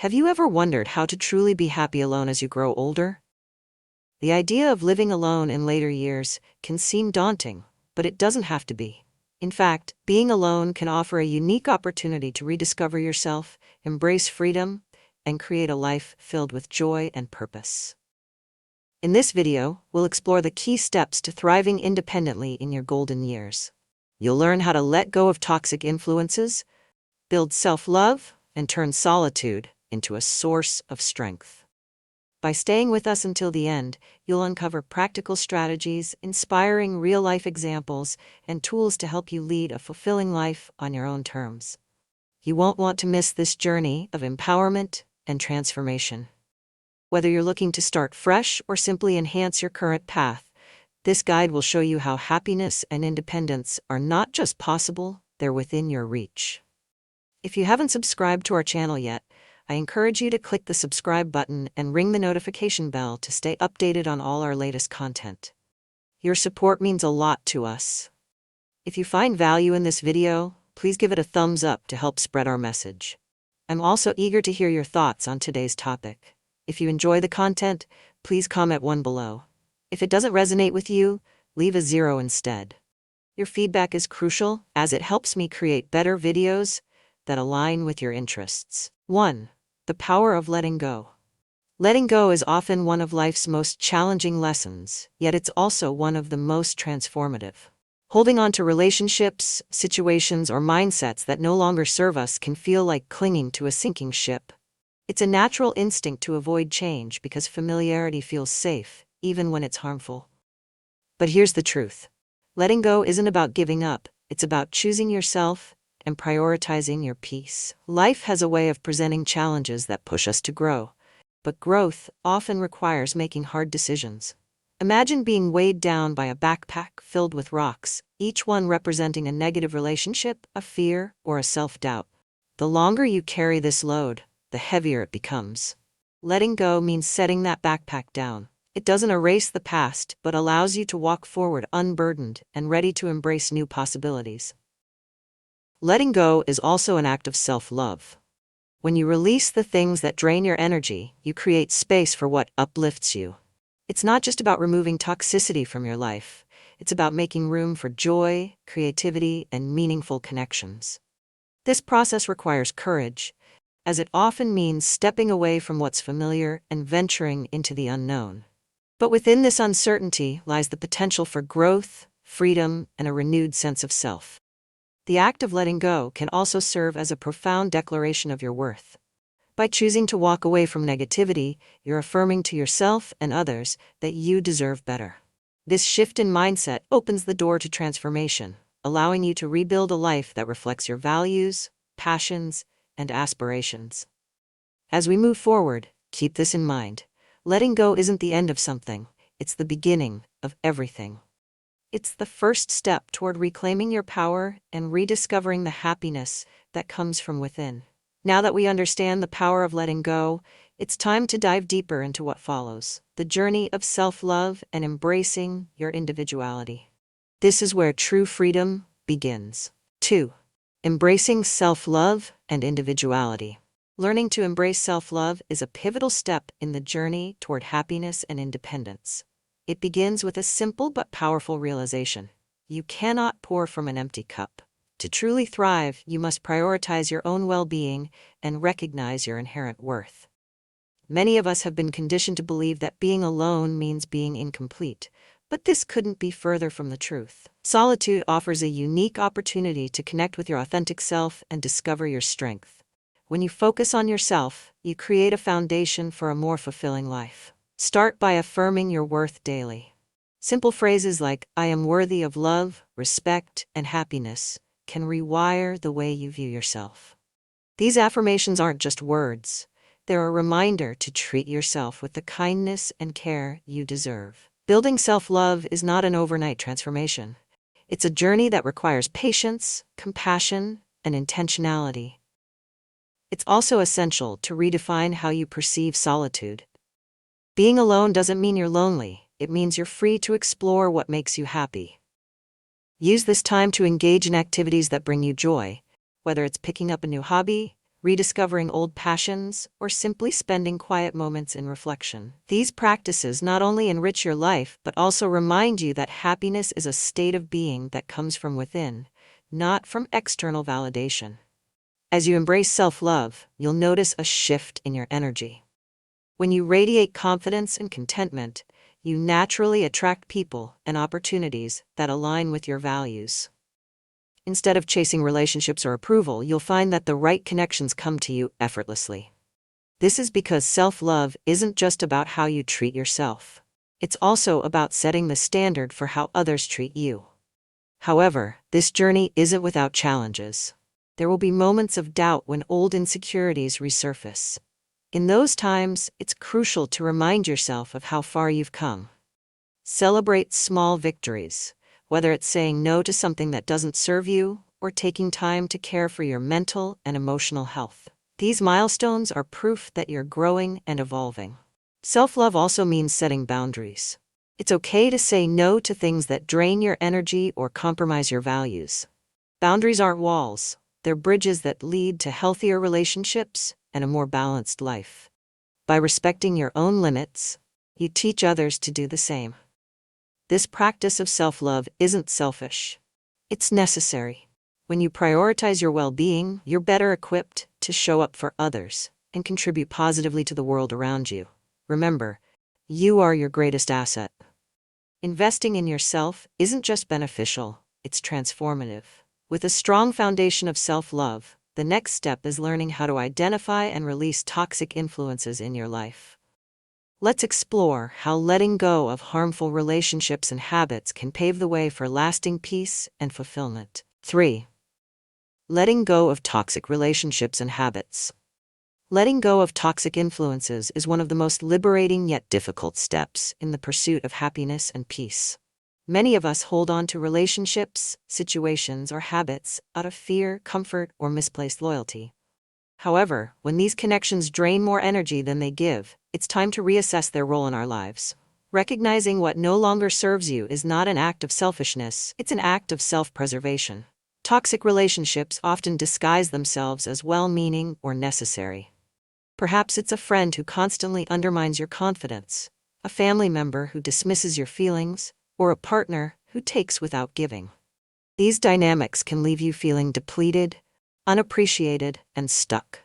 Have you ever wondered how to truly be happy alone as you grow older? The idea of living alone in later years can seem daunting, but it doesn't have to be. In fact, being alone can offer a unique opportunity to rediscover yourself, embrace freedom, and create a life filled with joy and purpose. In this video, we'll explore the key steps to thriving independently in your golden years. You'll learn how to let go of toxic influences, build self-love, and turn solitude into a source of strength. By staying with us until the end, you'll uncover practical strategies, inspiring real-life examples, and tools to help you lead a fulfilling life on your own terms. You won't want to miss this journey of empowerment and transformation. Whether you're looking to start fresh or simply enhance your current path, this guide will show you how happiness and independence are not just possible, they're within your reach. If you haven't subscribed to our channel yet, I encourage you to click the subscribe button and ring the notification bell to stay updated on all our latest content. Your support means a lot to us. If you find value in this video, please give it a thumbs up to help spread our message. I'm also eager to hear your thoughts on today's topic. If you enjoy the content, please comment 1 below. If it doesn't resonate with you, leave a 0 instead. Your feedback is crucial as it helps me create better videos that align with your interests. 1. The power of letting go. Letting go is often one of life's most challenging lessons, yet it's also one of the most transformative. Holding on to relationships, situations, or mindsets that no longer serve us can feel like clinging to a sinking ship. It's a natural instinct to avoid change because familiarity feels safe, even when it's harmful. But here's the truth. Letting go isn't about giving up, it's about choosing yourself and prioritizing your peace. Life has a way of presenting challenges that push us to grow, but growth often requires making hard decisions. Imagine being weighed down by a backpack filled with rocks, each one representing a negative relationship, a fear, or a self-doubt. The longer you carry this load, the heavier it becomes. Letting go means setting that backpack down. It doesn't erase the past, but allows you to walk forward unburdened and ready to embrace new possibilities. Letting go is also an act of self-love. When you release the things that drain your energy, you create space for what uplifts you. It's not just about removing toxicity from your life. It's about making room for joy, creativity, and meaningful connections. This process requires courage, as it often means stepping away from what's familiar and venturing into the unknown. But within this uncertainty lies the potential for growth, freedom, and a renewed sense of self. The act of letting go can also serve as a profound declaration of your worth. By choosing to walk away from negativity, you're affirming to yourself and others that you deserve better. This shift in mindset opens the door to transformation, allowing you to rebuild a life that reflects your values, passions, and aspirations. As we move forward, keep this in mind. Letting go isn't the end of something, it's the beginning of everything. It's the first step toward reclaiming your power and rediscovering the happiness that comes from within. Now that we understand the power of letting go, it's time to dive deeper into what follows, the journey of self-love and embracing your individuality. This is where true freedom begins. 2. Embracing self-love and individuality. Learning to embrace self-love is a pivotal step in the journey toward happiness and independence. It begins with a simple but powerful realization. You cannot pour from an empty cup. To truly thrive, you must prioritize your own well-being and recognize your inherent worth. Many of us have been conditioned to believe that being alone means being incomplete, but this couldn't be further from the truth. Solitude offers a unique opportunity to connect with your authentic self and discover your strength. When you focus on yourself, you create a foundation for a more fulfilling life. Start by affirming your worth daily. Simple phrases like, "I am worthy of love, respect, and happiness," can rewire the way you view yourself. These affirmations aren't just words. They're a reminder to treat yourself with the kindness and care you deserve. Building self-love is not an overnight transformation. It's a journey that requires patience, compassion, and intentionality. It's also essential to redefine how you perceive solitude. Being alone doesn't mean you're lonely. It means you're free to explore what makes you happy. Use this time to engage in activities that bring you joy, whether it's picking up a new hobby, rediscovering old passions, or simply spending quiet moments in reflection. These practices not only enrich your life but also remind you that happiness is a state of being that comes from within, not from external validation. As you embrace self-love, you'll notice a shift in your energy. When you radiate confidence and contentment, you naturally attract people and opportunities that align with your values. Instead of chasing relationships or approval, you'll find that the right connections come to you effortlessly. This is because self-love isn't just about how you treat yourself. It's also about setting the standard for how others treat you. However, this journey isn't without challenges. There will be moments of doubt when old insecurities resurface. In those times, it's crucial to remind yourself of how far you've come. Celebrate small victories, whether it's saying no to something that doesn't serve you or taking time to care for your mental and emotional health. These milestones are proof that you're growing and evolving. Self-love also means setting boundaries. It's okay to say no to things that drain your energy or compromise your values. Boundaries aren't walls, they're bridges that lead to healthier relationships and a more balanced life. By respecting your own limits, you teach others to do the same. This practice of self-love isn't selfish. It's necessary. When you prioritize your well-being, you're better equipped to show up for others and contribute positively to the world around you. Remember, you are your greatest asset. Investing in yourself isn't just beneficial, it's transformative. With a strong foundation of self-love, the next step is learning how to identify and release toxic influences in your life. Let's explore how letting go of harmful relationships and habits can pave the way for lasting peace and fulfillment. 3. Letting go of toxic relationships and habits. Letting go of toxic influences is one of the most liberating yet difficult steps in the pursuit of happiness and peace. Many of us hold on to relationships, situations, or habits out of fear, comfort, or misplaced loyalty. However, when these connections drain more energy than they give, it's time to reassess their role in our lives. Recognizing what no longer serves you is not an act of selfishness, it's an act of self-preservation. Toxic relationships often disguise themselves as well-meaning or necessary. Perhaps it's a friend who constantly undermines your confidence, a family member who dismisses your feelings, or a partner who takes without giving. These dynamics can leave you feeling depleted, unappreciated, and stuck.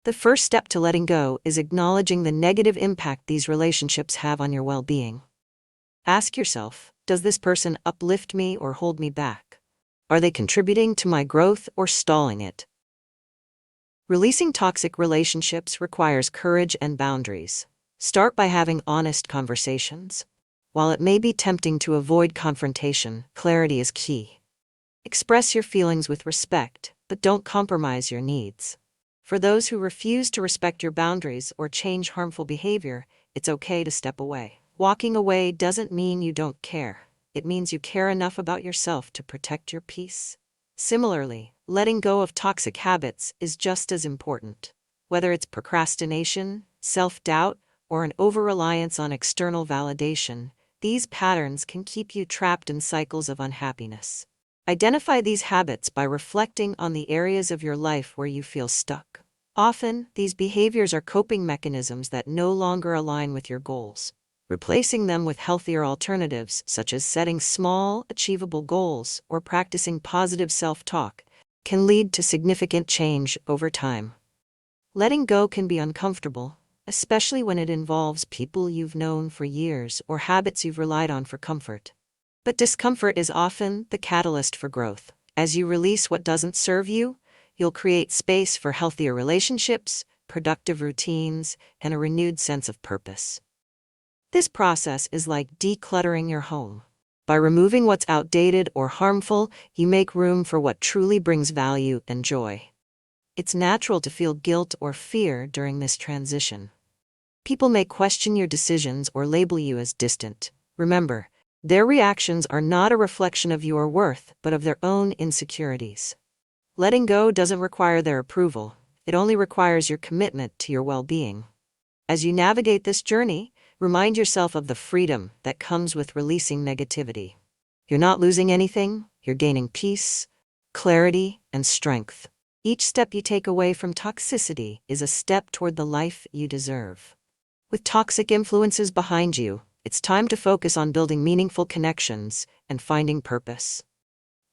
The first step to letting go is acknowledging the negative impact these relationships have on your well-being. Ask yourself, does this person uplift me or hold me back? Are they contributing to my growth or stalling it? Releasing toxic relationships requires courage and boundaries. Start by having honest conversations. While it may be tempting to avoid confrontation, clarity is key. Express your feelings with respect, but don't compromise your needs. For those who refuse to respect your boundaries or change harmful behavior, it's okay to step away. Walking away doesn't mean you don't care. It means you care enough about yourself to protect your peace. Similarly, letting go of toxic habits is just as important. Whether it's procrastination, self-doubt, or an over-reliance on external validation, these patterns can keep you trapped in cycles of unhappiness. Identify these habits by reflecting on the areas of your life where you feel stuck. Often, these behaviors are coping mechanisms that no longer align with your goals. Replacing them with healthier alternatives, such as setting small, achievable goals or practicing positive self-talk, can lead to significant change over time. Letting go can be uncomfortable, especially when it involves people you've known for years or habits you've relied on for comfort. But discomfort is often the catalyst for growth. As you release what doesn't serve you, you'll create space for healthier relationships, productive routines, and a renewed sense of purpose. This process is like decluttering your home. By removing what's outdated or harmful, you make room for what truly brings value and joy. It's natural to feel guilt or fear during this transition. People may question your decisions or label you as distant. Remember, their reactions are not a reflection of your worth, but of their own insecurities. Letting go doesn't require their approval. It only requires your commitment to your well-being. As you navigate this journey, remind yourself of the freedom that comes with releasing negativity. You're not losing anything, you're gaining peace, clarity, and strength. Each step you take away from toxicity is a step toward the life you deserve. With toxic influences behind you, it's time to focus on building meaningful connections and finding purpose.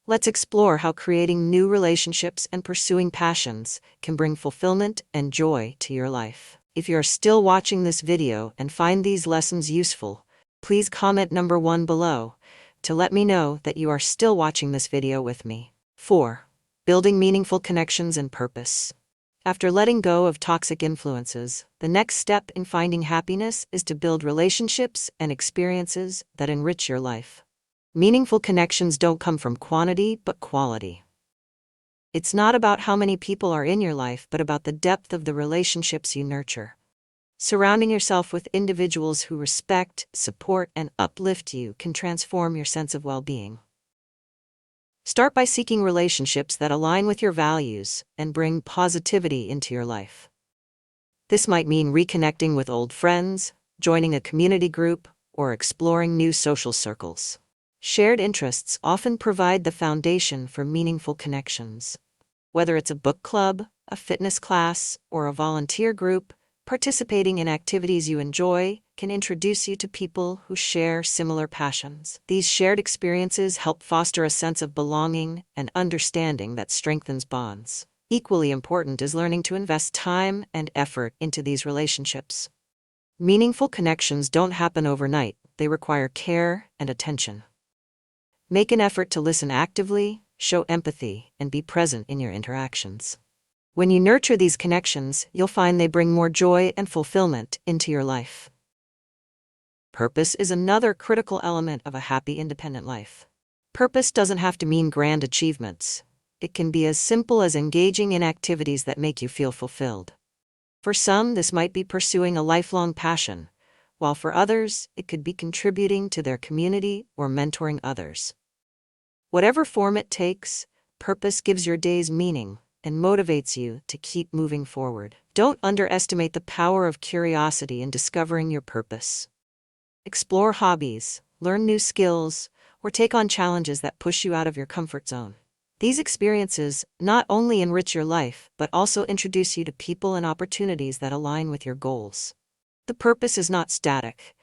Let's explore how creating new relationships and pursuing passions can bring fulfillment and joy to your life. If you are still watching this video and find these lessons useful, please comment number 1 below to let me know that you are still watching this video with me. 4. Building meaningful connections and purpose. After letting go of toxic influences, the next step in finding happiness is to build relationships and experiences that enrich your life. Meaningful connections don't come from quantity but quality. It's not about how many people are in your life but about the depth of the relationships you nurture. Surrounding yourself with individuals who respect, support, and uplift you can transform your sense of well-being. Start by seeking relationships that align with your values and bring positivity into your life. This might mean reconnecting with old friends, joining a community group, or exploring new social circles. Shared interests often provide the foundation for meaningful connections. Whether it's a book club, a fitness class, or a volunteer group, participating in activities you enjoy can introduce you to people who share similar passions. These shared experiences help foster a sense of belonging and understanding that strengthens bonds. Equally important is learning to invest time and effort into these relationships. Meaningful connections don't happen overnight, they require care and attention. Make an effort to listen actively, show empathy, and be present in your interactions. When you nurture these connections, you'll find they bring more joy and fulfillment into your life. Purpose is another critical element of a happy, independent life. Purpose doesn't have to mean grand achievements. It can be as simple as engaging in activities that make you feel fulfilled. For some, this might be pursuing a lifelong passion, while for others, it could be contributing to their community or mentoring others. Whatever form it takes, purpose gives your days meaning and motivates you to keep moving forward. Don't underestimate the power of curiosity in discovering your purpose. Explore hobbies, learn new skills, or take on challenges that push you out of your comfort zone. These experiences not only enrich your life, but also introduce you to people and opportunities that align with your goals. The purpose is not static.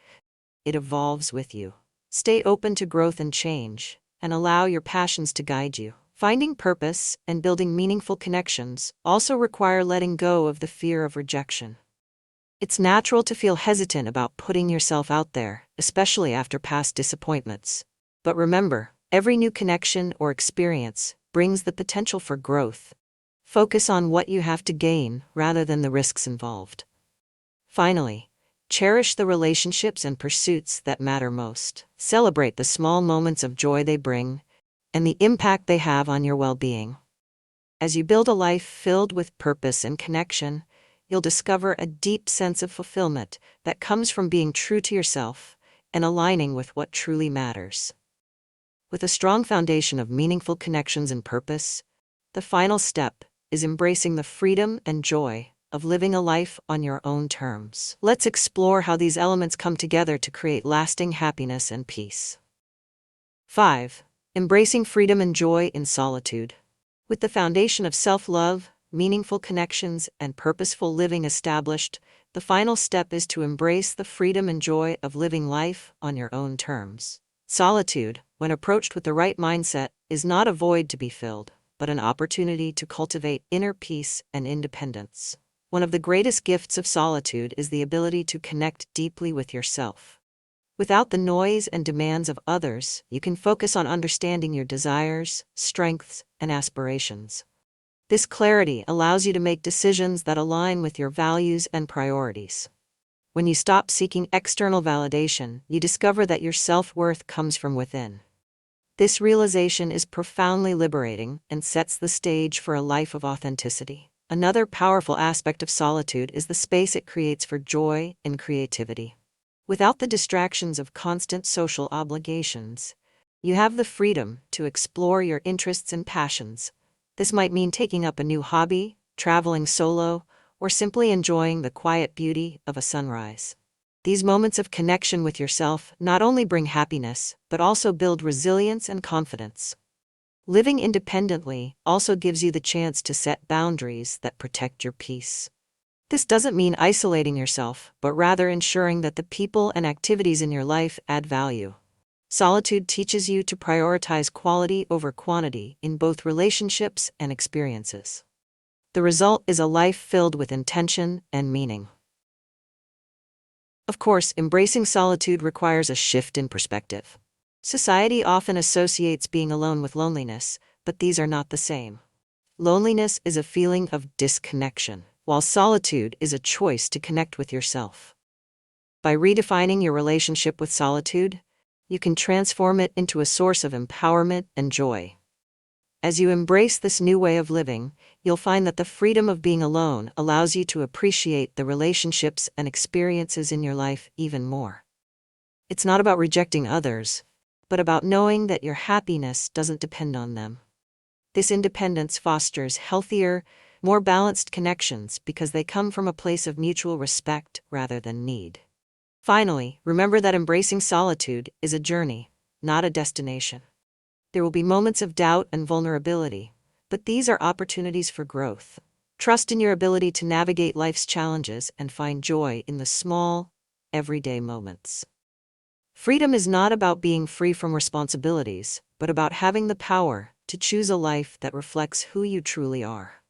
It evolves with you. Stay open to growth and change, and allow your passions to guide you. Finding purpose and building meaningful connections also require letting go of the fear of rejection. It's natural to feel hesitant about putting yourself out there, especially after past disappointments. But remember, every new connection or experience brings the potential for growth. Focus on what you have to gain rather than the risks involved. Finally, cherish the relationships and pursuits that matter most. Celebrate the small moments of joy they bring and the impact they have on your well-being. As you build a life filled with purpose and connection, you'll discover a deep sense of fulfillment that comes from being true to yourself and aligning with what truly matters. With a strong foundation of meaningful connections and purpose, the final step is embracing the freedom and joy of living a life on your own terms. Let's explore how these elements come together to create lasting happiness and peace. 5. Embracing freedom and joy in solitude. With the foundation of self-love, meaningful connections, and purposeful living established, the final step is to embrace the freedom and joy of living life on your own terms. Solitude, when approached with the right mindset, is not a void to be filled, but an opportunity to cultivate inner peace and independence. One of the greatest gifts of solitude is the ability to connect deeply with yourself. Without the noise and demands of others, you can focus on understanding your desires, strengths, and aspirations. This clarity allows you to make decisions that align with your values and priorities. When you stop seeking external validation, you discover that your self-worth comes from within. This realization is profoundly liberating and sets the stage for a life of authenticity. Another powerful aspect of solitude is the space it creates for joy and creativity. Without the distractions of constant social obligations, you have the freedom to explore your interests and passions. This might mean taking up a new hobby, traveling solo, or simply enjoying the quiet beauty of a sunrise. These moments of connection with yourself not only bring happiness, but also build resilience and confidence. Living independently also gives you the chance to set boundaries that protect your peace. This doesn't mean isolating yourself, but rather ensuring that the people and activities in your life add value. Solitude teaches you to prioritize quality over quantity in both relationships and experiences. The result is a life filled with intention and meaning. Of course, embracing solitude requires a shift in perspective. Society often associates being alone with loneliness, but these are not the same. Loneliness is a feeling of disconnection, while solitude is a choice to connect with yourself. By redefining your relationship with solitude, you can transform it into a source of empowerment and joy. As you embrace this new way of living, you'll find that the freedom of being alone allows you to appreciate the relationships and experiences in your life even more. It's not about rejecting others, but about knowing that your happiness doesn't depend on them. This independence fosters healthier, more balanced connections because they come from a place of mutual respect rather than need. Finally, remember that embracing solitude is a journey, not a destination. There will be moments of doubt and vulnerability, but these are opportunities for growth. Trust in your ability to navigate life's challenges and find joy in the small, everyday moments. Freedom is not about being free from responsibilities, but about having the power to choose a life that reflects who you truly are.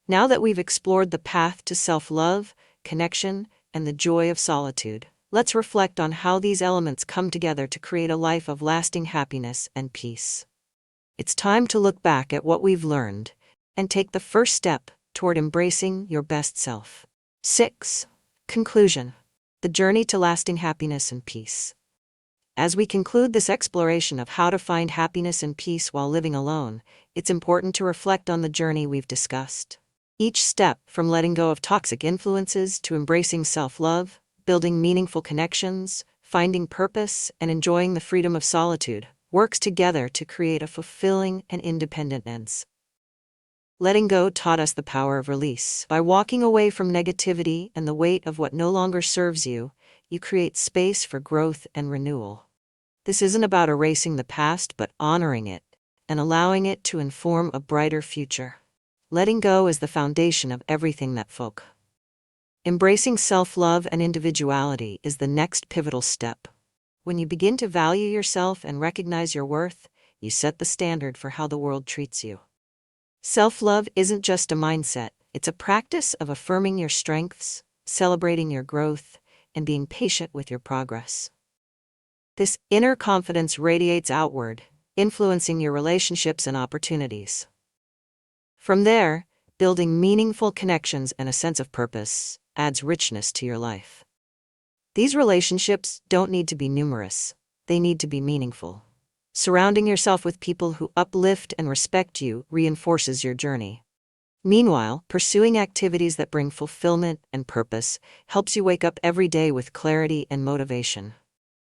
Now that we've explored the path to self-love, connection, and the joy of solitude, let's reflect on how these elements come together to create a life of lasting happiness and peace. It's time to look back at what we've learned and take the first step toward embracing your best self. 6. Conclusion. The journey to lasting happiness and peace. As we conclude this exploration of how to find happiness and peace while living alone, it's important to reflect on the journey we've discussed. Each step, from letting go of toxic influences to embracing self-love, building meaningful connections, finding purpose, and enjoying the freedom of solitude, works together to create a fulfilling and independent end. Letting go taught us the power of release. By walking away from negativity and the weight of what no longer serves you, you create space for growth and renewal. This isn't about erasing the past, but honoring it and allowing it to inform a brighter future. Letting go is the foundation of everything that folk. Embracing self-love and individuality is the next pivotal step. When you begin to value yourself and recognize your worth, you set the standard for how the world treats you. Self-love isn't just a mindset, it's a practice of affirming your strengths, celebrating your growth, and being patient with your progress. This inner confidence radiates outward, influencing your relationships and opportunities. From there, building meaningful connections and a sense of purpose adds richness to your life. These relationships don't need to be numerous, they need to be meaningful. Surrounding yourself with people who uplift and respect you reinforces your journey. Meanwhile, pursuing activities that bring fulfillment and purpose helps you wake up every day with clarity and motivation.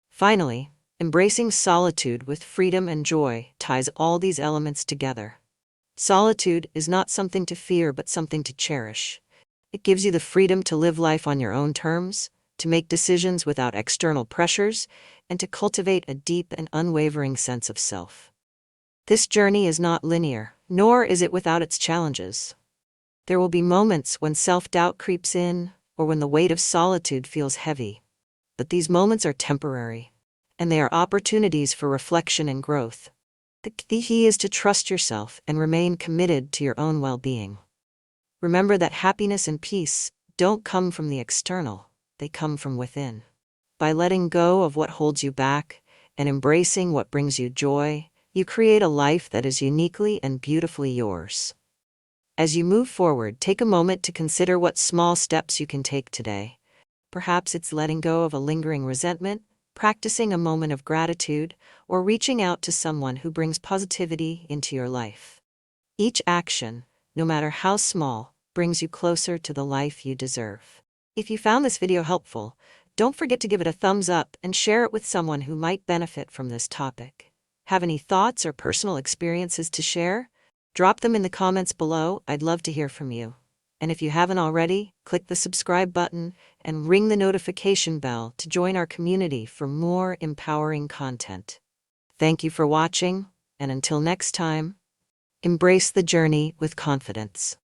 Finally, embracing solitude with freedom and joy ties all these elements together. Solitude is not something to fear but something to cherish. It gives you the freedom to live life on your own terms, to make decisions without external pressures, and to cultivate a deep and unwavering sense of self. This journey is not linear, nor is it without its challenges. There will be moments when self-doubt creeps in, or when the weight of solitude feels heavy. But these moments are temporary, and they are opportunities for reflection and growth. The key is to trust yourself and remain committed to your own well-being. Remember that happiness and peace don't come from the external, they come from within. By letting go of what holds you back and embracing what brings you joy, you create a life that is uniquely and beautifully yours. As you move forward, take a moment to consider what small steps you can take today. Perhaps it's letting go of a lingering resentment, practicing a moment of gratitude, or reaching out to someone who brings positivity into your life. Each action, no matter how small, brings you closer to the life you deserve. If you found this video helpful, don't forget to give it a thumbs up and share it with someone who might benefit from this topic. Have any thoughts or personal experiences to share? Drop them in the comments below. I'd love to hear from you. And if you haven't already, click the subscribe button and ring the notification bell to join our community for more empowering content. Thank you for watching. And until next time, embrace the journey with confidence.